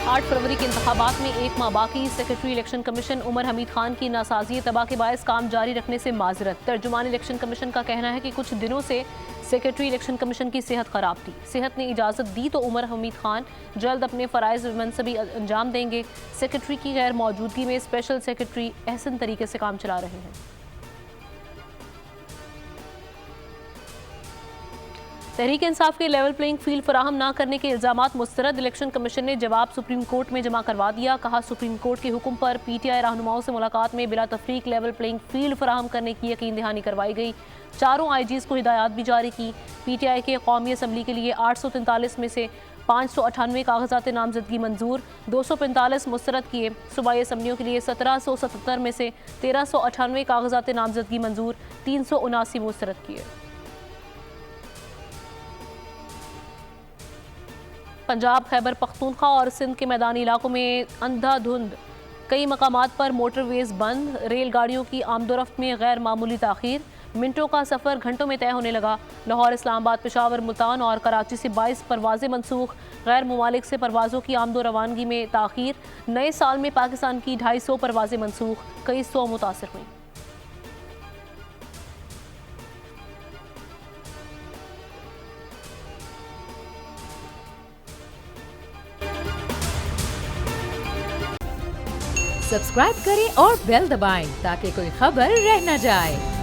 8 फरवरी के इंतखाबात में 1 माह बाकी। Secretary election commission Umar Hamid Khan की नासाजी तबाह के बायस काम जारी रखने से माजरत। तर्जुमान इलेक्शन कमीशन का कहना है कि कुछ दिनों से सेक्रेटरी इलेक्शन कमीशन की सेहत खराब थी। सेहत ने इजाज़त दी तो उमर हमीद खान जल्द अपने फ़राइज़ मनसबी अंजाम देंगे। सेक्रेटरी की गैर मौजूदगी में स्पेशल सेक्रेटरी अहसन तरीके से काम चला रहे हैं। तहरीक इंसाफ के लेवल प्लेइंग फील्ड फराहम न करने के इल्जामात मुस्तरद। इलेक्शन कमीशन ने जवाब सुप्रीम कोर्ट में जमा करवा दिया। कहा, सुप्रीम कोर्ट के हुक्म पर PTI रहनुमाओं से मुलाकात में बिला तफरीक लेवल प्लेइंग फील्ड फराहम करने की यकीन दहानी करवाई गई। 4 IGs को हिदायत भी जारी की। PTI के कौमी असम्बली के लिए 843 में से 598 कागजात नामजदगी मंजूर, 245 मुस्तरद किए। सूबाई असम्बलियों के लिए 1777 में से 1398 कागजात नामजदगी मंजूर, 379 मुस्तरद किए। पंजाब, खैबर पख्तूनख्वा और सिंध के मैदानी इलाकों में अंधाधुंध कई मकामात पर मोटरवेज बंद। रेलगाड़ियों की आमदोरफ्त में गैर मामूली ताखीर। मिनटों का सफ़र घंटों में तय होने लगा। लाहौर, इस्लामाबाद, पेशावर, मुल्तान और कराची से 22 परवाजें मनसूख। गैर ममालिक से परवाज़ों की आमदो रवानगी में ताखीर। नए साल में पाकिस्तान की 250 परवाजें मनसूख, कई 100 मुतासर हुई। सब्सक्राइब करें और बेल दबाएं ताकि कोई खबर रह न जाए।